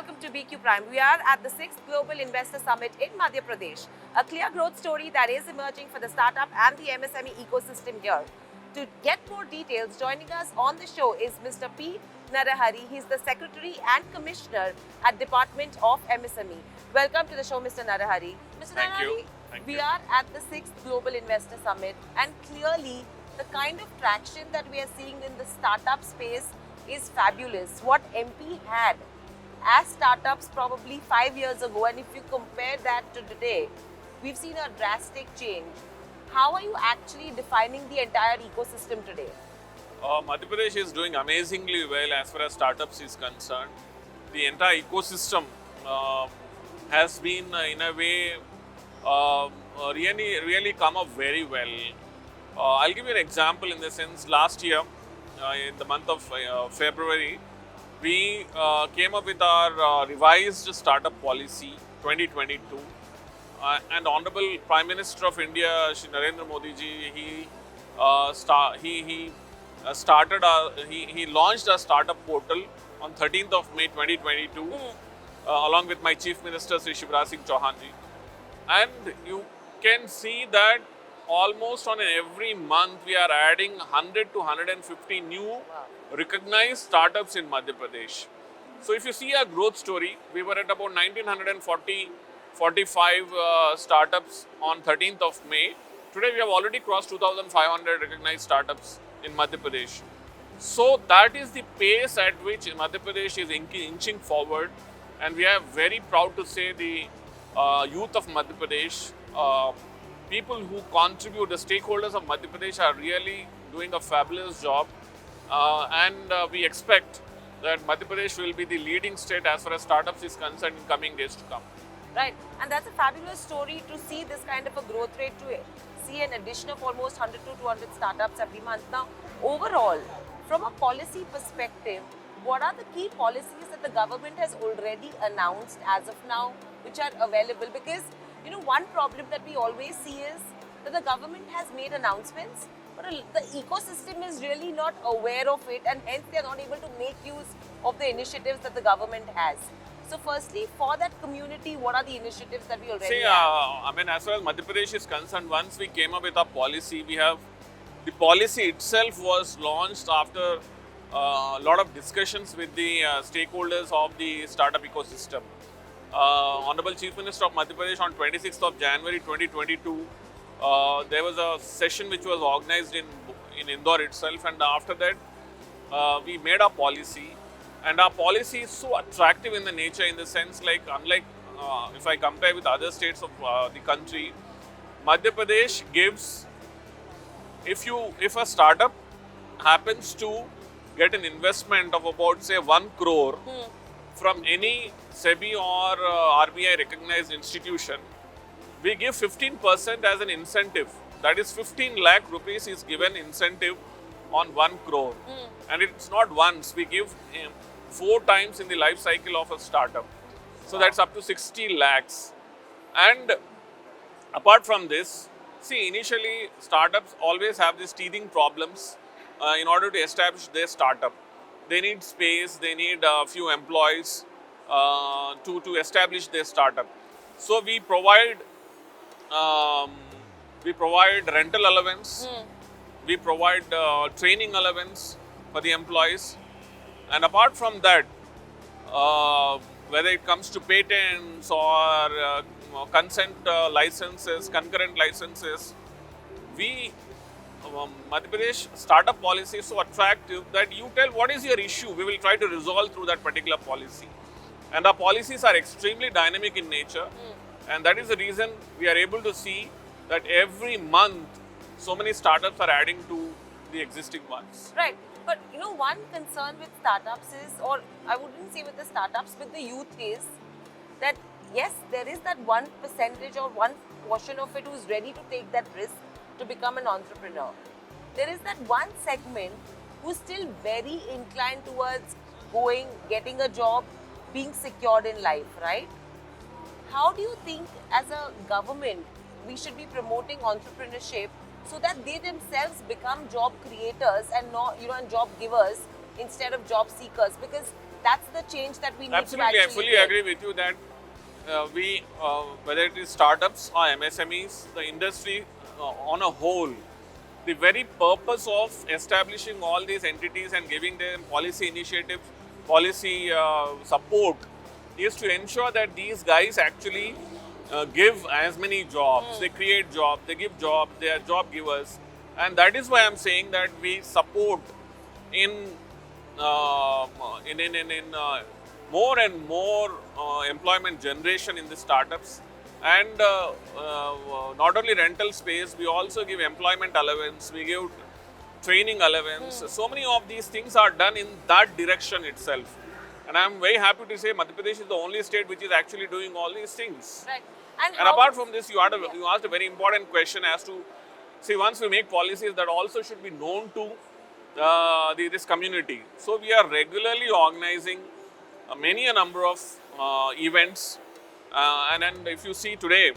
welcome to BQ Prime. We are at the 6th Global Investor Summit in Madhya Pradesh, a clear growth story that is emerging for the startup and the MSME ecosystem here. To get more details, joining us on the show is Mr. P. Narahari. He's the Secretary and Commissioner at Department of MSME. Welcome to the show, Mr. Narahari. Mr. Thank Narahari, you. we are at the 6th Global Investor Summit, and clearly the kind of traction that we are seeing in the startup space is fabulous. What MP had as startups probably 5 years ago, and if you compare that to today, we've seen a drastic change. How are you actually defining the entire ecosystem today? Madhya Pradesh is doing amazingly well as far as startups is concerned. The entire ecosystem has been in a way really come up very well. I'll give you an example in the sense last year in the month of February, we came up with our revised startup policy 2022 and Honorable Prime Minister of India, Shri Narendra Modi ji, he launched a startup portal on 13th of May 2022 along with my Chief Minister Shri Shivraj Singh Chauhan ji. And you can see that almost on every month we are adding 100 to 150 new recognized startups in Madhya Pradesh. So if you see our growth story, we were at about 1945 startups on 13th of May. Today we have already crossed 2,500 recognized startups in Madhya Pradesh. So that is the pace at which Madhya Pradesh is inching forward, and we are very proud to say the youth of Madhya Pradesh, people who contribute, the stakeholders of Madhya Pradesh are really doing a fabulous job, and we expect that Madhya Pradesh will be the leading state as far as startups is concerned in coming days to come. Right, and that's a fabulous story to see this kind of a growth rate, to see an addition of almost 100 to 200 startups every month. Now, overall, from a policy perspective, what are the key policies that the government has already announced as of now, which are available? Because, you know, one problem that we always see is that the government has made announcements, but the ecosystem is really not aware of it, and hence they are not able to make use of the initiatives that the government has. So firstly, for that community, what are the initiatives that we already have? I mean, as far as Madhya Pradesh is concerned, once we came up with our policy, the policy itself was launched after a lot of discussions with the stakeholders of the startup ecosystem. Honorable Chief Minister of Madhya Pradesh on 26th of January 2022, there was a session which was organized in Indore itself, and after that we made our policy, and our policy is so attractive in the nature, in the sense like unlike if I compare with other states of the country, Madhya Pradesh gives, if a startup happens to get an investment of about say 1 crore from any SEBI or RBI recognized institution, we give 15% as an incentive. That is 15 lakh rupees is given incentive on 1 crore. And it's not once, we give 4 times in the life cycle of a startup. So that's up to 60 lakhs. And apart from this, see, initially startups always have these teething problems in order to establish their startup. They need space, they need a few employees to establish their startup. So we provide rental allowance, we provide training allowance for the employees, and apart from that, whether it comes to patents or consent licenses, concurrent licenses, Madhya Pradesh startup policy is so attractive that you tell what is your issue, we will try to resolve through that particular policy. And our policies are extremely dynamic in nature, and that is the reason we are able to see that every month so many startups are adding to the existing ones. Right, but you know, one concern with startups is, or I wouldn't say with the startups, with the youth is that yes, there is that 1% or one portion of it who's ready to take that risk to become an entrepreneur. There is that one segment who's still very inclined towards getting a job, being secured in life, right? How do you think as a government we should be promoting entrepreneurship so that they themselves become job creators and not, and job givers instead of job seekers, because that's the change that we need Absolutely, to I actually fully get. agree with you that whether it is startups or MSMEs, the industry on a whole, the very purpose of establishing all these entities and giving them policy initiatives, policy support is to ensure that these guys actually give as many jobs, they create jobs, they give jobs, they are job givers. And that is why I'm saying that we support in uh, in more and more employment generation in the startups, and not only rental space, we also give employment allowance, we give training allowance. So many of these things are done in that direction itself, and I'm very happy to say Madhya Pradesh is the only state which is actually doing all these things. Right. And how apart is- from this, you asked a very important question as to, see, once we make policies, that also should be known to this community. So we are regularly organizing many a number of events, and if you see today,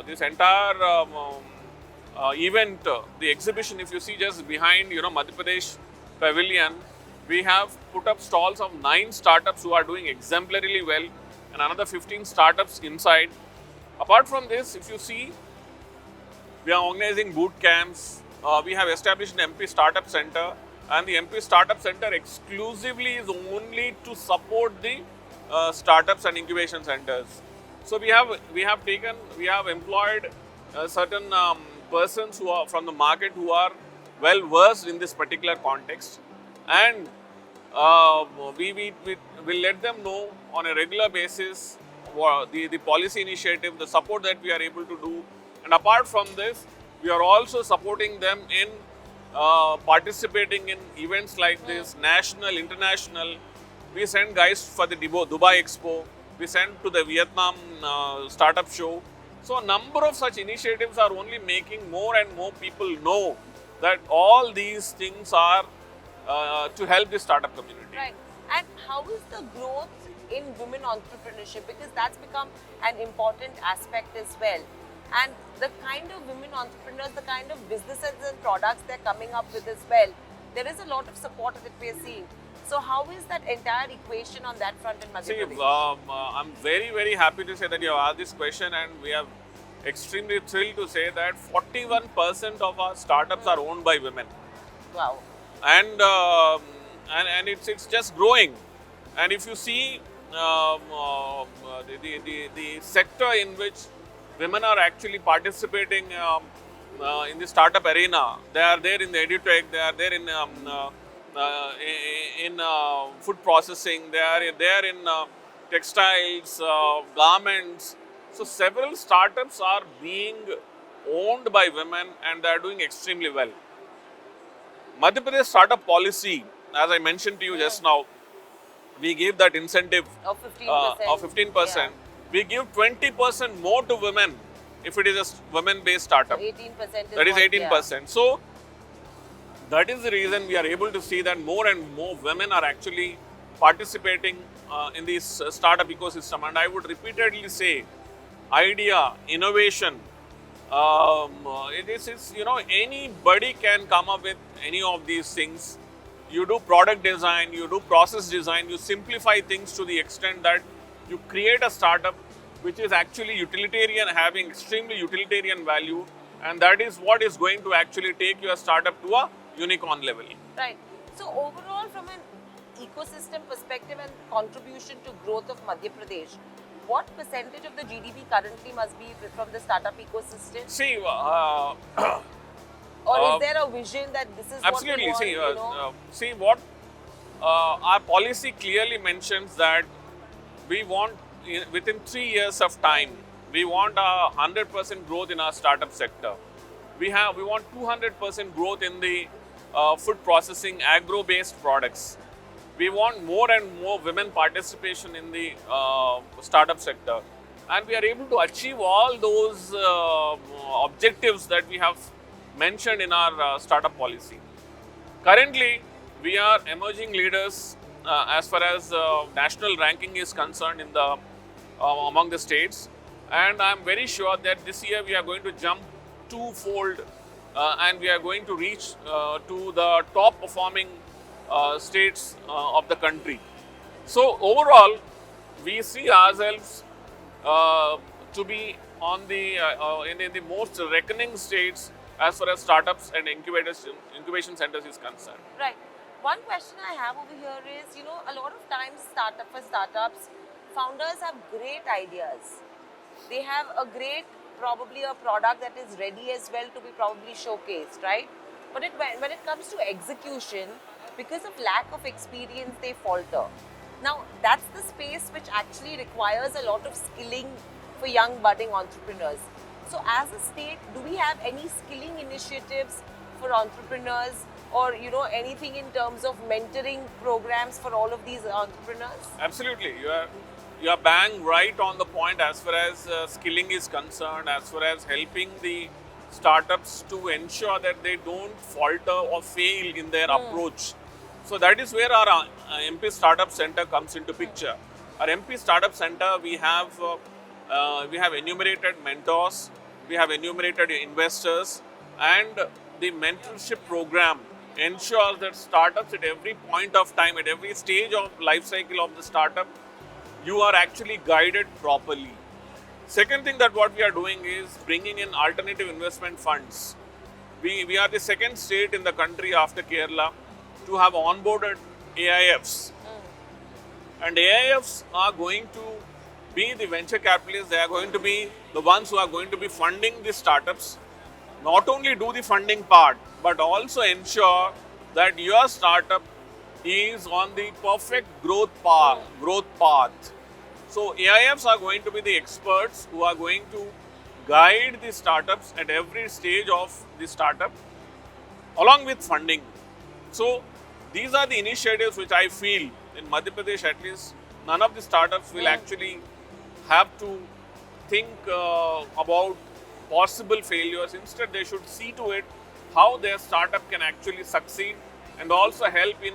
this entire event, the exhibition, if you see just behind, Madhya Pradesh Pavilion, we have put up stalls of 9 startups who are doing exemplarily well, and another 15 startups inside. Apart from this, if you see, we are organizing boot camps. We have established an MP Startup Center, and the MP Startup Center exclusively is only to support the startups and incubation centers. So we have employed certain persons who are from the market who are well versed in this particular context, and we will let them know on a regular basis the policy initiative, the support that we are able to do. And apart from this, we are also supporting them in participating in events like this, national, international. We send guys for the Dubai Expo. We send to the Vietnam Startup Show. So a number of such initiatives are only making more and more people know that all these things are to help the startup community. Right. And how is the growth in women entrepreneurship? Because that's become an important aspect as well. And the kind of women entrepreneurs, the kind of businesses and products they're coming up with as well, there is a lot of support that we're seeing. So how is that entire equation on that front in Madhya See, Pradesh? I'm very, very happy to say that you have asked this question, and we are extremely thrilled to say that 41% of our startups are owned by women. Wow. And it's just growing. And if you see the sector in which women are actually participating in the startup arena, they are there in the edutech, they are there in food processing, they are there in textiles, garments. So several startups are being owned by women, and they are doing extremely well. Madhya Pradesh startup policy, as I mentioned to you just now, we give that incentive Of 15%. of 15%. We give 20% more to women if it is a women-based startup. 18% That is what- 18%. So that is the reason we are able to see that more and more women are actually participating in this startup ecosystem. And I would repeatedly say, idea, innovation, it is, anybody can come up with any of these things. You do product design, you do process design, you simplify things to the extent that you create a startup which is actually utilitarian, having extremely utilitarian value, and that is what is going to actually take your startup to a unicorn level. Right. So overall, from an ecosystem perspective and contribution to growth of Madhya Pradesh, what percentage of the GDP currently must be from the startup ecosystem? See, Or is there a vision that this is absolutely. what we want, See what our policy clearly mentions, that we want within 3 years of time, we want 100% growth in our startup sector. We want 200% growth in the food processing, agro-based products. We want more and more women participation in the startup sector, and we are able to achieve all those objectives that we have mentioned in our startup policy. Currently, we are emerging leaders as far as national ranking is concerned in the among the states, and I am very sure that this year we are going to jump twofold, and we are going to reach to the top performing states of the country. So overall, we see ourselves uh, to be on the in the most reckoning states as far as startups and incubation centers is concerned. Right. One question I have over here is, a lot of times for startups, founders have great ideas. They have a great, probably a product that is ready as well to be probably showcased, right? But when it comes to execution, because of lack of experience, they falter. Now, that's the space which actually requires a lot of skilling for young budding entrepreneurs. So, as a state, do we have any skilling initiatives for entrepreneurs, or anything in terms of mentoring programs for all of these entrepreneurs? Absolutely, you are bang right on the point as far as skilling is concerned, as far as helping the startups to ensure that they don't falter or fail in their approach. So that is where our MP Startup Center comes into picture. Our MP Startup Center, we have enumerated mentors, we have enumerated investors, and the mentorship program ensures that startups at every point of time, at every stage of life cycle of the startup, you are actually guided properly. Second thing that what we are doing is bringing in alternative investment funds. We are the second state in the country after Kerala to have onboarded AIFs. And AIFs are going to be the venture capitalists, they are going to be the ones who are going to be funding the startups. Not only do the funding part, but also ensure that your startup is on the perfect growth path. So AIFs are going to be the experts who are going to guide the startups at every stage of the startup along with funding. So these are the initiatives which I feel in Madhya Pradesh at least none of the startups will actually have to think about possible failures. Instead, they should see to it how their startup can actually succeed and also help in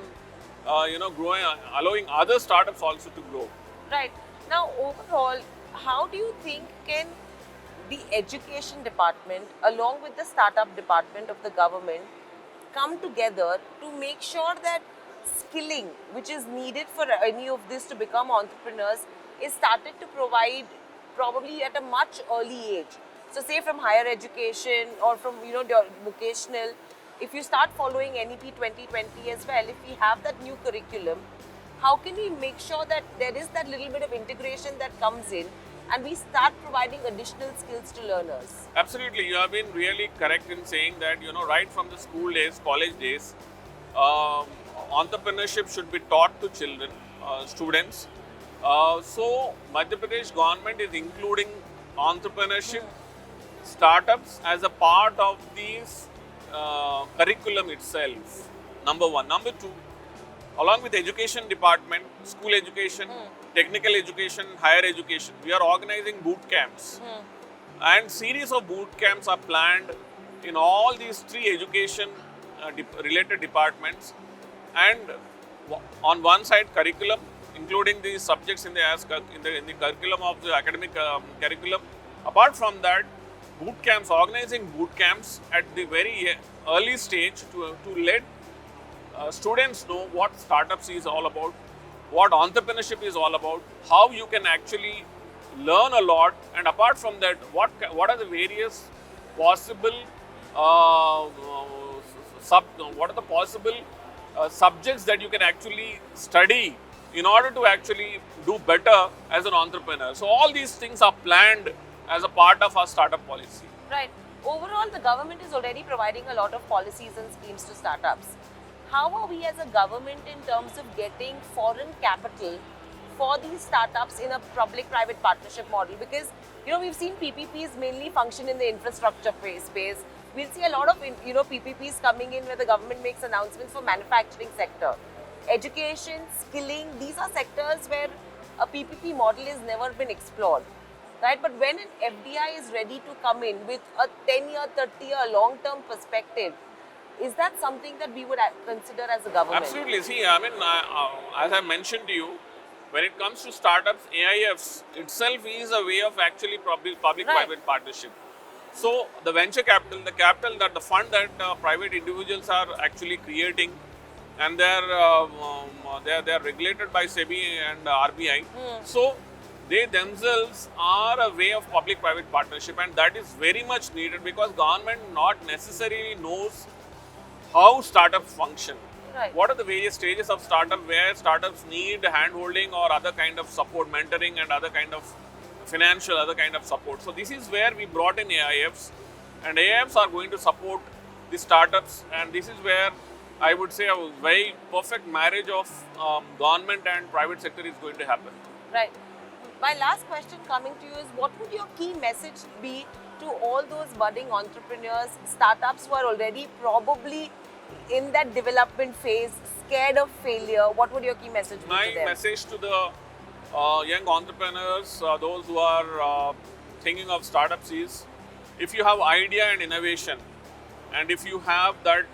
growing, allowing other startups also to grow. Right. Now, overall, how do you think can the education department along with the startup department of the government come together to make sure that skilling which is needed for any of this to become entrepreneurs is started to provide probably at a much early age? So say from higher education or from vocational, if you start following NEP 2020 as well, if we have that new curriculum, how can we make sure that there is that little bit of integration that comes in and we start providing additional skills to learners? Absolutely, you have been really correct in saying that, right from the school days, college days, entrepreneurship should be taught to children, students. So, Madhya Pradesh government is including entrepreneurship, startups as a part of this curriculum itself, number one. Number two, along with education department, school education, technical education, higher education, we are organizing boot camps. And series of boot camps are planned in all these three education related departments. And on one side, curriculum, including the subjects in the curriculum of the academic curriculum. Apart from that, boot camps, organizing boot camps at the very early stage to let students know what startups is all about, what entrepreneurship is all about, how you can actually learn a lot, and apart from that, what are the various possible subjects that you can actually study in order to actually do better as an entrepreneur. So all these things are planned as a part of our startup policy. Right. Overall, the government is already providing a lot of policies and schemes to startups. How are we as a government in terms of getting foreign capital for these startups in a public-private partnership model? Because, we've seen PPPs mainly function in the infrastructure space. We'll see a lot of, PPPs coming in where the government makes announcements for manufacturing sector. Education, skilling, these are sectors where a PPP model has never been explored. Right? But when an FDI is ready to come in with a 10-year, 30-year long-term perspective, is that something that we would consider as a government? Absolutely. See, as I mentioned to you, when it comes to startups, AIFs itself is a way of actually public-private partnership. So, the venture capital, the fund that private individuals are actually creating and they're regulated by SEBI and RBI. So they themselves are a way of public-private partnership, and that is very much needed because government not necessarily knows how startups function. Right. What are the various stages of startup where startups need hand-holding or other kind of support, mentoring and other kind of financial, other kind of support. So this is where we brought in AIFs, and AIFs are going to support the startups, and this is where I would say a very perfect marriage of government and private sector is going to happen. Right. My last question coming to you is, what would your key message be to all those budding entrepreneurs, startups who are already probably in that development phase, scared of failure? What would your key message be My to them? message to the young entrepreneurs, those who are thinking of startups is, if you have idea and innovation, and if you have that,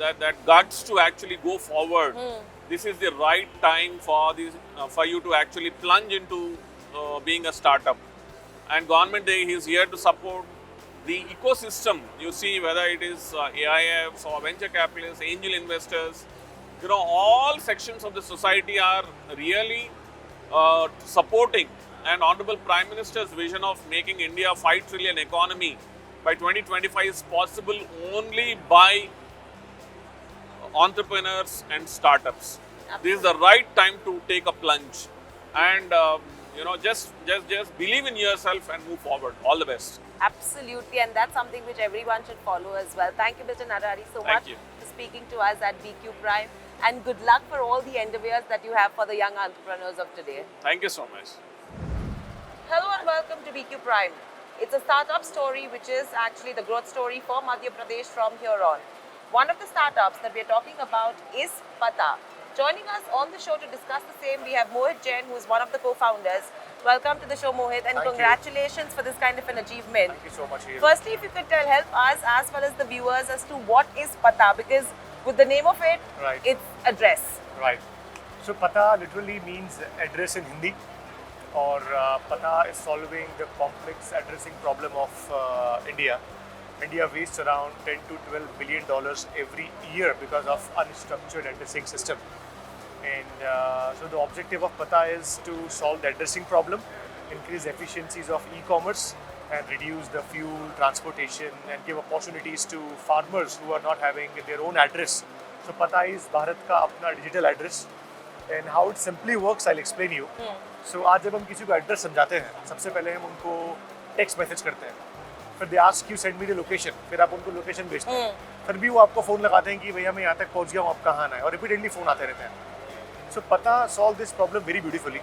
that guts to actually go forward, this is the right time for you to actually plunge into being a startup. And government is here to support the ecosystem. You see, whether it is AIFs or venture capitalists, angel investors, all sections of the society are really supporting. And Honorable Prime Minister's vision of making India a 5 trillion economy by 2025 is possible only by entrepreneurs and startups. Absolutely. This is the right time to take a plunge, and just believe in yourself and move forward. All the best. Absolutely, and that's something which everyone should follow as well. Thank you, Mr. Narahari, so Thank much you. for speaking to us at BQ Prime, and good luck for all the endeavors that you have for the young entrepreneurs of today. Thank you so much. Hello and welcome to BQ Prime. It's a startup story which is actually the growth story for Madhya Pradesh from here on. One of the startups that we are talking about is Pataa. Joining us on the show to discuss the same, we have Mohit Jain, who is one of the co-founders. Welcome to the show, Mohit, and Thank you. Congratulations for this kind of an achievement. Thank you so much, Ian. Firstly, if you could help us as well as the viewers as to what is Pataa, because with the name of it, Right. it's address. Right. So Pataa literally means address in Hindi, or Pataa is solving the complex addressing problem of India. India wastes around $10 to $12 billion every year because of unstructured addressing system. And so the objective of Pataa is to solve the addressing problem, increase efficiencies of e-commerce, and reduce the fuel, transportation, and give opportunities to farmers who are not having their own address. So Pataa is Bharat ka apna digital address, and how it simply works, I'll explain you. So आज जब हम किसी को address समझाते हैं, सबसे पहले हम उनको टेक्स्ट मैसेज करते हैं, फिर they ask you send me the location, फिर आप उनको लोकेशन भेजते हैं, फिर भी वो आपको फ़ोन लगाते हैं कि भैया मैं यहाँ तक पहुँच गया हूँ, आप कहाँ आना है, और रिपीटेडली फ़ोन आते रहते हैं. So Pataa solved this problem very beautifully.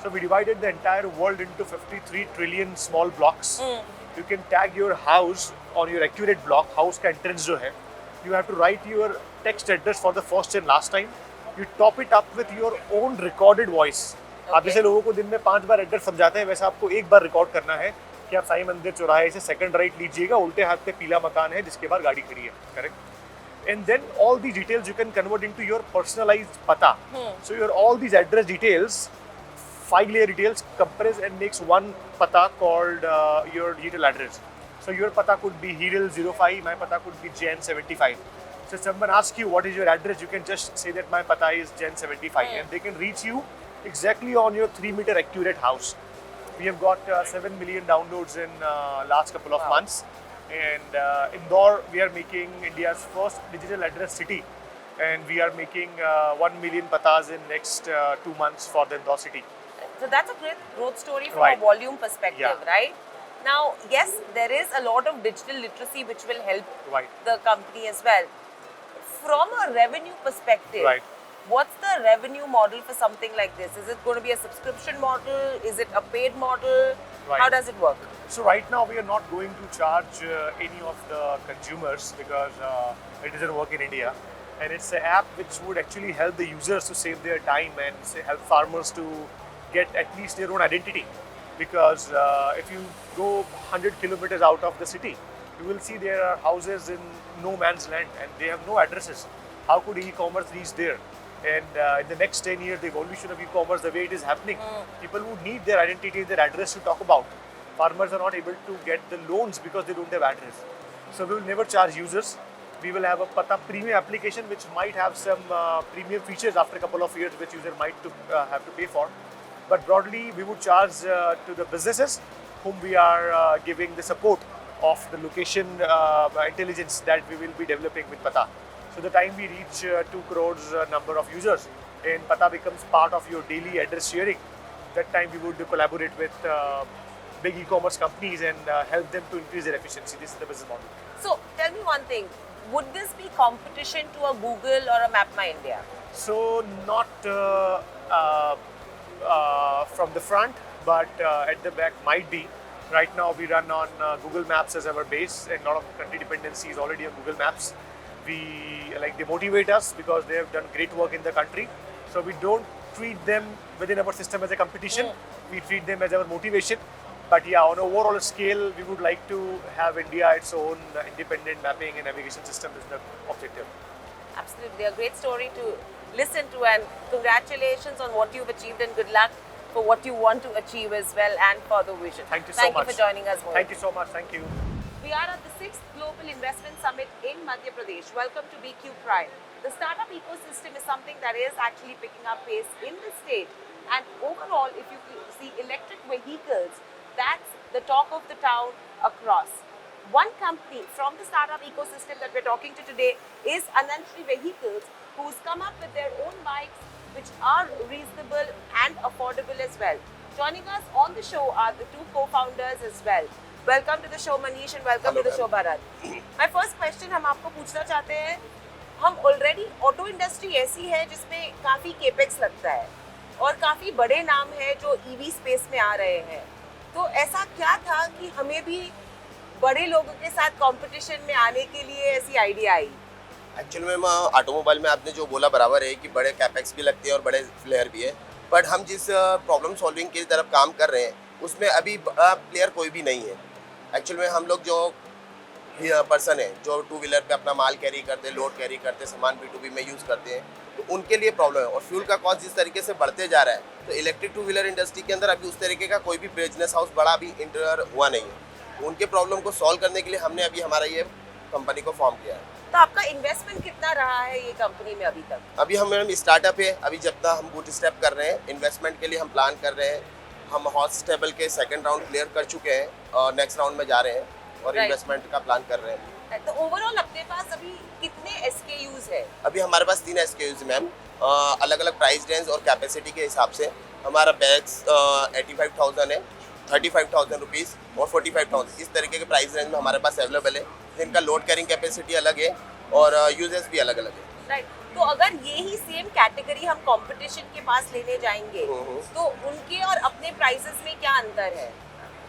So we divided the entire world into 53 trillion small blocks. You can tag your house on your accurate block, house का entrance जो है. You have to write your text address for the first and last time. You top it up with your own recorded voice. आप जैसे लोगों को दिन में 5 बार address समझाते हैं, वैसे आपको एक बार रिकॉर्ड करना है कि आप साईं मंदिर चौराहे से सेकंड राइट लीजिएगा, उल्टे हाथ पे पीला मकान है जिसके बाद गाड़ी खड़ी है, correct? And then all the details you can convert into your personalized Pataa. So your all these address details, 5-layer details, compress and makes one Pataa called your digital address. So your Pataa could be Hiril 05, my Pataa could be Jain 75. So if someone asks you what is your address, you can just say that my Pataa is Jain 75, and they can reach you exactly on your 3-meter accurate house. We have got 7 million downloads in last couple of months. And Indore, we are making India's first digital address city, and we are making 1 million Patas in next 2 months for the Indore city. So that's a great growth story from Right. a volume perspective, Yeah. right? Now, yes, there is a lot of digital literacy which will help Right. the company as well. From a revenue perspective, Right. what's the revenue model for something like this? Is it going to be a subscription model? Is it a paid model? Right. How does it work? So right now we are not going to charge any of the consumers because it doesn't work in India, and it's an app which would actually help the users to save their time and help farmers to get at least their own identity. Because if you go 100 kilometers out of the city, you will see there are houses in no man's land and they have no addresses. How could e-commerce reach there? And in the next 10 years, the evolution of e-commerce, the way it is happening, people would need their identity and their address to talk about. Farmers are not able to get the loans because they don't have address. So we will never charge users. We will have a Pataa premium application which might have some premium features after a couple of years which user might have to pay for. But broadly, we would charge to the businesses whom we are giving the support of the location intelligence that we will be developing with Pataa. So the time we reach 2 crores number of users and Pataa becomes part of your daily address sharing, that time we would collaborate with big e-commerce companies and help them to increase their efficiency. This is the business model. So tell me one thing, would this be competition to a Google or a MapMyIndia? So not from the front, but at the back might be. Right now we run on Google Maps as our base, and a lot of country dependency is already on Google Maps. They motivate us because they have done great work in the country. So we don't treat them within our system as a competition. We treat them as our motivation. But yeah, on an overall scale, we would like to have India its own independent mapping and navigation system is the objective. Absolutely, a great story to listen to, and congratulations on what you've achieved and good luck for what you want to achieve as well and for the vision. Thank you so much. Thank you for joining us, Mohit. Thank you so much. Thank you. We are at the 6th Global Investment Summit in Madhya Pradesh. Welcome to BQ Prime. The startup ecosystem is something that is actually picking up pace in the state, and overall, if you see electric vehicles, that's the talk of the town across. One company from the startup ecosystem that we're talking to today is Anantshree Vehicles, who's come up with their own bikes which are reasonable and affordable as well. Joining us on the show are the two co-founders as well. Welcome to the show Manish and welcome to the show Bharat. My first question हम आपको पूछना चाहते हैं, हम already auto industry ऐसी है जिसमें काफ़ी केपेक्स लगता है और काफ़ी बड़े नाम हैं जो ईवी स्पेस में आ रहे हैं, तो ऐसा क्या था कि हमें भी बड़े लोगों के साथ कंपटीशन में आने के लिए ऐसी idea I? Actually ma'am automobile में आपने जो बोला बराबर है कि बड़े कैपेक्स भी लगते हैं और बड़े फ्लेयर भी है, बट हम जिस प्रॉब्लम सॉल्विंग की तरफ काम कर रहे हैं उसमें अभी बड़ा प्लेयर कोई भी नहीं है। एक्चुअली में हम लोग जो पर्सन है जो टू व्हीलर पे अपना माल कैरी करते, लोड कैरी करते, सामान B2B में यूज़ करते हैं, तो उनके लिए प्रॉब्लम है। और फ्यूल का कॉस्ट जिस तरीके से बढ़ते जा रहा है, तो इलेक्ट्रिक टू व्हीलर इंडस्ट्री के अंदर अभी उस तरीके का कोई भी बिजनेस हाउस बड़ा अभी इंटर हुआ नहीं है। उनके प्रॉब्लम को सॉल्व करने के लिए हमने अभी हमारा ये कंपनी को फॉर्म किया है। तो आपका इन्वेस्टमेंट कितना रहा है ये कंपनी में अभी तक? अभी हम स्टार्टअप है, अभी जब तक हम बूट स्टेप कर रहे हैं, इन्वेस्टमेंट के लिए हम प्लान कर रहे हैं। हम हॉट स्टेबल के सेकंड राउंड क्लियर कर चुके हैं और नेक्स्ट राउंड में जा रहे हैं और इन्वेस्टमेंट का प्लान कर रहे हैं। तो ओवरऑल अपने पास अभी कितने SKUs है? अभी हमारे पास 3 SKUs मैम, अलग अलग प्राइस रेंज और कैपेसिटी के हिसाब से। हमारा बैग्स 85,000 है, 35,000 रुपीज़ और 45,000, इस तरीके के प्राइस रेंज में हमारे पास अवेलेबल है, जिनका लोड कैरिंग कैपेसिटी अलग है और यूजेस भी अलग अलग है। राइट, तो अगर ये ही सेम कैटेगरी हम कंपटीशन के पास लेने जाएंगे तो उनके और अपने प्राइसेस में क्या अंतर है?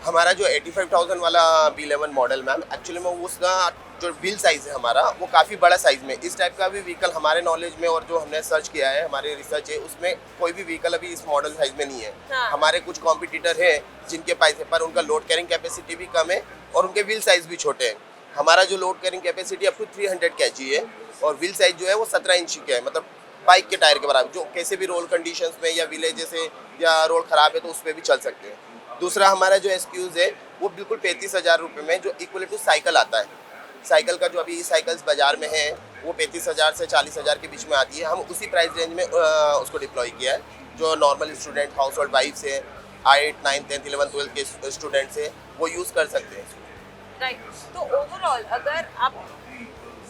हमारा जो 85,000 वाला B11 मॉडल मैम, एक्चुअली में उसका जो व्हील साइज़ है हमारा वो काफ़ी बड़ा साइज़ में, इस टाइप का भी व्हीकल हमारे नॉलेज में और जो हमने सर्च किया है, हमारे रिसर्च है, उसमें कोई भी व्हीकल अभी इस मॉडल साइज़ में नहीं है। हाँ। हमारे कुछ कॉम्पिटिटर हैं जिनके पास पर उनका लोड कैरिंग कैपेसिटी भी कम है और उनके व्हील साइज़ भी छोटे हैं। हमारा जो load carrying capacity up to 300 kg है और व्हील साइज़ जो है वो 17 इंच का है, मतलब बाइक के टायर के बराबर, जो कैसे भी रोड कंडीशंस में या विलेज से या रोड ख़राब है तो उस पर भी चल सकते हैं। दूसरा हमारा जो SKUs है वो बिल्कुल 35,000 रुपये में, जो इक्वल टू साइकिल आता है। साइकिल का जो अभी साइकिल्स बाज़ार में है वो 35,000 से 40,000 के बीच में आती है। हम उसी प्राइस रेंज में उसको डिप्लॉय किया है, जो normal student, household wives है, 8, 9, 10, 11, 12 के स्टूडेंट्स है, वो यूज़ कर सकते हैं। राइट, तो ओवरऑल अगर आप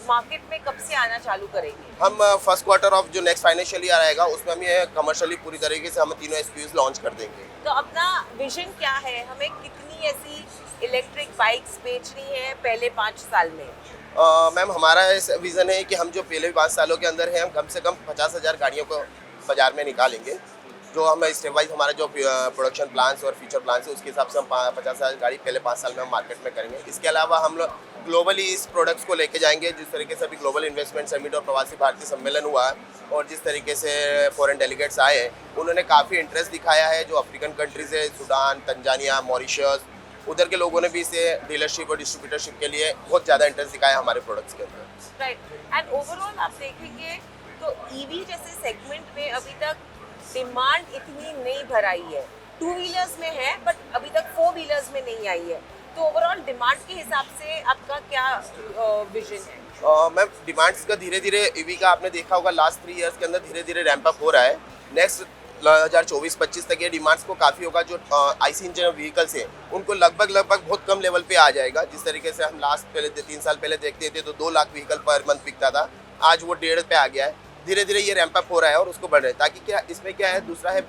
मार्केट में कब से आना चालू करेंगे? हम फर्स्ट क्वार्टर ऑफ जो नेक्स्ट फाइनेंशियल ईयर आएगा उसमें हम ये कमर्शियली पूरी तरीके से हम तीनों SKUs लॉन्च कर देंगे। तो अपना विजन क्या है, हमें कितनी ऐसी इलेक्ट्रिक बाइक्स बेचनी है पहले 5 साल में? मैम हमारा ऐसा विज़न है कि हम जो पहले 5 सालों के अंदर है, हम कम से कम 50,000 गाड़ियों को बाज़ार में निकालेंगे। जो हम स्टेप वाइज हमारा जो प्रोडक्शन प्लान्स और फ्यूचर प्लान्स है उसके हिसाब से हम 50,000 गाड़ी पहले 5 साल में हम मार्केट में करेंगे। इसके अलावा हम लोग ग्लोबली इस प्रोडक्ट्स को लेके जाएंगे, जिस तरीके से अभी ग्लोबल इन्वेस्टमेंट समिट और प्रवासी भारतीय सम्मेलन हुआ और जिस तरीके से फॉरेन डेलीगेट्स आए हैं, उन्होंने काफ़ी इंटरेस्ट दिखाया है। जो अफ्रीकन कंट्रीज़ है, सूडान, तंजानिया, मॉरिशस, उधर के लोगों ने भी इसे डीलरशिप और डिस्ट्रीब्यूटरशिप के लिए बहुत ज़्यादा इंटरेस्ट दिखाया हमारे प्रोडक्ट्स के अंदर। राइट, एंड ओवरऑल आप देखेंगे तो ईवी जैसे सेगमेंट में अभी तक डिमांड इतनी नहीं भर आई है। 2 व्हीलर्स में है बट अभी तक 4 व्हीलर्स में नहीं आई है। तो ओवरऑल डिमांड के हिसाब से आपका क्या विजन है? मैम डिमांड्स का धीरे धीरे ईवी का आपने देखा होगा लास्ट 3 इयर्स के अंदर धीरे धीरे रैंप अप हो रहा है। नेक्स्ट 2024-25 तक ये डिमांड्स को काफ़ी होगा। जो आईसी इंजन व्हीकल्स हैं उनको लगभग बहुत कम लेवल पे आ जाएगा। जिस तरीके से हम लास्ट पहले 3 साल पहले देखते थे तो 2 लाख व्हीकल पर मंथ बिकता था, आज वो 1.5 पे आ गया है। धीरे धीरे ये रैंप अप हो रहा है और उसको बढ़ रहा है, ताकि क्या इसमें क्या है, दूसरा है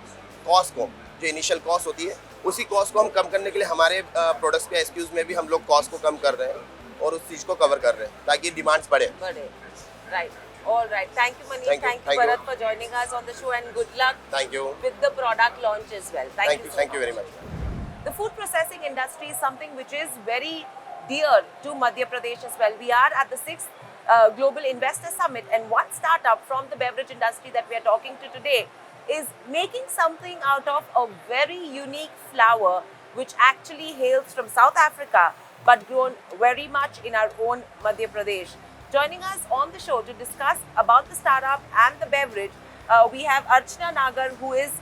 कॉस्ट को, जो इनिशियल कॉस्ट होती है उसी कॉस्ट को हम कम करने के लिए हमारे प्रोडक्ट्स के एसक्यूज में भी हम लोग कॉस्ट को कम कर रहे हैं और उस चीज़ को कवर कर रहे हैं ताकि डिमांड्स बढ़े। Right. All right. Thank you, Manish. Thank you, Bharat, for joining us on the show, and good luck. Thank you. With the product launch as well. Thank you. Thank you very much. The food processing industry is something which is very dear to Madhya Pradesh as well. We are at the 6th Global Investor Summit, and one startup from the beverage industry that we are talking to today is making something out of a very unique flour which actually hails from South Africa but grown very much in our own Madhya Pradesh. Joining us on the show to discuss about the startup and the beverage, we have Archana Nagar, who is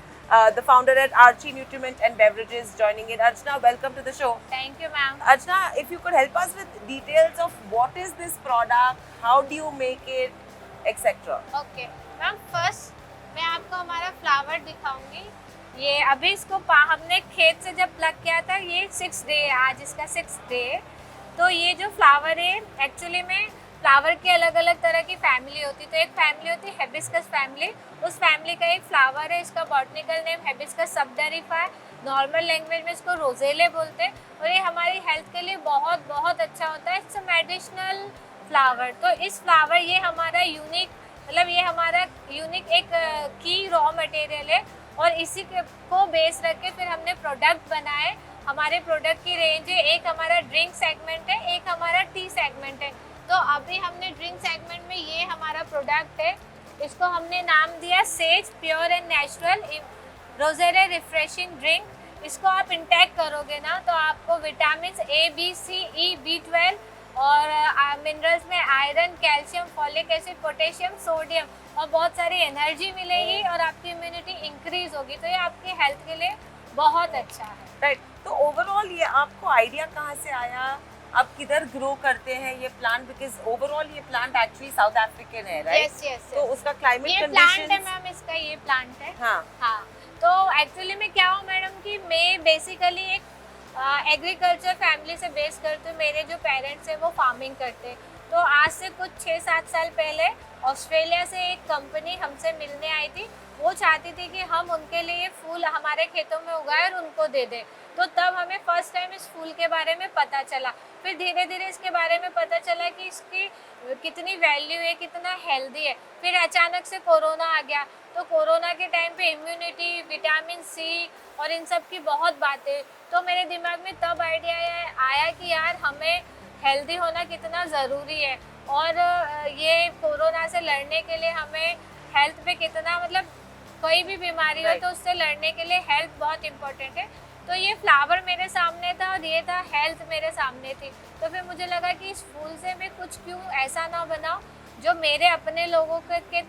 the founder at Aarchy Nutriment and Beverages, joining in. Archana, welcome to the show. Thank you, ma'am. Archana, if you could help us with details of what is this product, how do you make it, etc. Okay, ma'am first मैं आपको हमारा flower दिखाऊंगी। ये अभी इसको हमने खेत से जब प्लग किया था, ये 6 डे है, आज इसका 6 डे है। तो ये जो फ्लावर है एक्चुअली में फ्लावर की अलग अलग तरह की फैमिली होती है। तो एक फैमिली होती है हिबिस्कस फैमिली, उस फैमिली का एक फ्लावर है, इसका बॉटनिकल नेम हिबिस्कस सबडेरिफा है। नॉर्मल लैंग्वेज में इसको रोजेले बोलते हैं और ये हमारी हेल्थ के लिए बहुत बहुत अच्छा होता है। It's a medicinal flower. तो इस फ्लावर ये हमारा यूनिक, मतलब ये हमारा यूनिक एक की रॉ मटेरियल है और इसी को बेस रख के फिर हमने प्रोडक्ट बनाए। हमारे प्रोडक्ट की रेंज है, एक हमारा ड्रिंक सेगमेंट है, एक हमारा टी सेगमेंट है। तो अभी हमने ड्रिंक सेगमेंट में ये हमारा प्रोडक्ट है, इसको हमने नाम दिया Sage pure and natural roselle refreshing drink. इसको आप इंटेक करोगे ना तो आपको vitamin A, B, C, E, B12 और मिनरल्स में iron, calcium, folic acid, potassium, sodium और बहुत सारी एनर्जी मिलेगी और आपकी इम्यूनिटी इंक्रीज होगी। तो ये आपकी हेल्थ के लिए बहुत अच्छा है। राइट। तो ओवरऑल ये आपको आइडिया कहाँ से आया, आप किधर ग्रो करते हैं ये प्लांट? बिकॉज ओवरऑल ये प्लांट एक्चुअली साउथ अफ्रीकन है, राइट? यस। तो उसका क्लाइमेट ये प्लांट है मैम, इसका ये प्लांट है। हाँ। तो एक्चुअली में क्या हो मैडम कि मैं बेसिकली एक एग्रीकल्चर फैमिली से बेस करते हुए, मेरे जो पेरेंट्स हैं वो फार्मिंग करते हैं। तो आज से कुछ 6-7 साल पहले ऑस्ट्रेलिया से एक कंपनी हमसे मिलने आई थी। वो चाहती थी कि हम उनके लिए फूल हमारे खेतों में उगाए और उनको दे दें। तो तब हमें फर्स्ट टाइम इस फूल के बारे में पता चला। फिर धीरे धीरे इसके बारे में पता चला कि इसकी कितनी वैल्यू है, कितना हेल्दी है। फिर अचानक से कोरोना आ गया, तो कोरोना के टाइम पे इम्यूनिटी, विटामिन सी और इन सब की बहुत बातें, तो मेरे दिमाग में तब आइडिया आया कि यार हमें हेल्दी होना कितना ज़रूरी है और ये कोरोना से लड़ने के लिए हमें हेल्थ पे कितना, मतलब कोई भी बीमारी हो तो उससे लड़ने के लिए हेल्थ बहुत इम्पोर्टेंट है। तो ये फ्लावर मेरे सामने था और ये था हेल्थ मेरे सामने थी। तो फिर मुझे लगा कि इस फूल से मैं कुछ क्यों ऐसा ना बनाऊं जो मेरे अपने लोगों के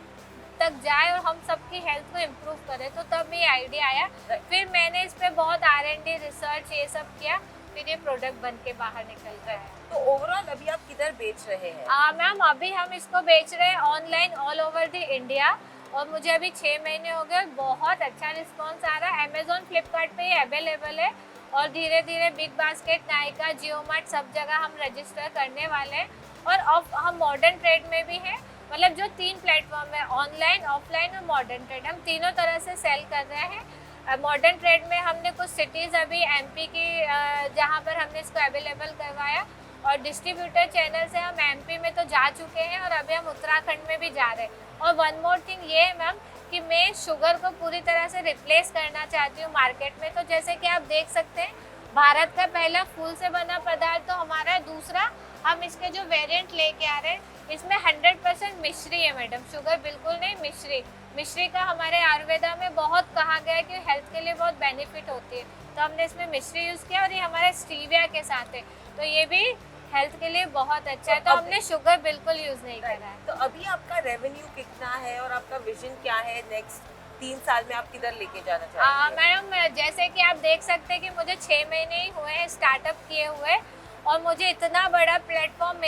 तक जाए और हम सबकी हेल्थ को इम्प्रूव करें। तो तब ये आइडिया आया। फिर मैंने इस पर बहुत R&D रिसर्च ये सब किया, फिर ये प्रोडक्ट बन के बाहर निकल गया है। तो ओवरऑल अभी आप किधर बेच रहे हैं? मैम अभी हम इसको बेच रहे हैं online all over the India और मुझे अभी 6 महीने हो गए, बहुत अच्छा रिस्पांस आ रहा है। अमेजोन, फ्लिपकार्ट पे ये अवेलेबल है और धीरे धीरे बिग बास्केट, नायका, जियो मार्ट सब जगह हम रजिस्टर करने वाले हैं। और अब हम मॉडर्न ट्रेड में भी हैं, मतलब जो 3 प्लेटफॉर्म है, ऑनलाइन, ऑफलाइन और मॉडर्न ट्रेड, हम तीनों तरह से सेल कर रहे हैं। मॉडर्न ट्रेड में हमने कुछ सिटीज़ अभी MP की जहाँ पर हमने इसको अवेलेबल करवाया और डिस्ट्रीब्यूटर चैनल से हम MP में तो जा चुके हैं और अभी हम उत्तराखंड में भी जा रहे हैं। और वन मोर थिंग ये है मैम कि मैं शुगर को पूरी तरह से रिप्लेस करना चाहती हूँ मार्केट में। तो जैसे कि आप देख सकते हैं, भारत का पहला फूल से बना पदार्थ तो हमारा है। दूसरा, हम इसके जो वेरिएंट लेके आ रहे हैं इसमें 100% मिश्री है मैडम, शुगर बिल्कुल नहीं, मिश्री। मिश्री का हमारे आयुर्वेदा में बहुत कहा गया है कि हेल्थ के लिए बहुत बेनिफिट होती है, तो हमने इसमें मिश्री यूज़ किया और ये हमारे स्टीविया के साथ है, तो ये भी हेल्थ के लिए बहुत अच्छा है। तो हमने शुगर बिल्कुल यूज़ नहीं करा है। तो अभी आपका रेवेन्यू कितना है और आपका विजन क्या है नेक्स्ट 3 साल में, आप किधर लेके जाना चाहते हैं? मैडम जैसे कि आप देख सकते हैं कि मुझे 6 महीने ही हुए हैं स्टार्टअप किए हुए और मुझे इतना बड़ा प्लेटफॉर्म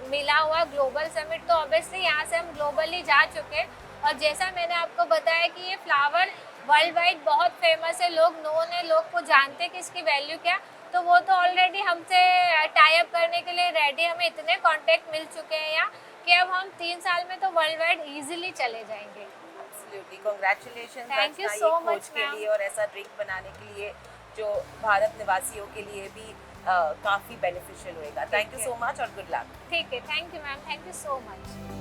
मिला हुआ ग्लोबल समिट, तो ऑब्वियसली यहाँ से हम ग्लोबली जा चुके हैं। और जैसा मैंने आपको बताया कि ये फ्लावर वर्ल्ड वाइड बहुत फेमस है, लोग नोन है, लोग को जानते हैं कि इसकी वैल्यू क्या, तो वो तो ऑलरेडी हमसे टाई अप करने के लिए रेडी, हमें इतने कॉन्टेक्ट मिल चुके हैं यहाँ कि अब हम 3 साल में तो वर्ल्ड वाइड ईजिली चले जाएंगे। Absolutely, congratulation thank you so much के लिए और ऐसा ड्रिंक बनाने के लिए जो भारत निवासियों के लिए भी काफ़ी बेनिफिशियल होएगा। थैंक यू सो मच और गुड लक। ठीक है, thank you ma'am, thank you so much.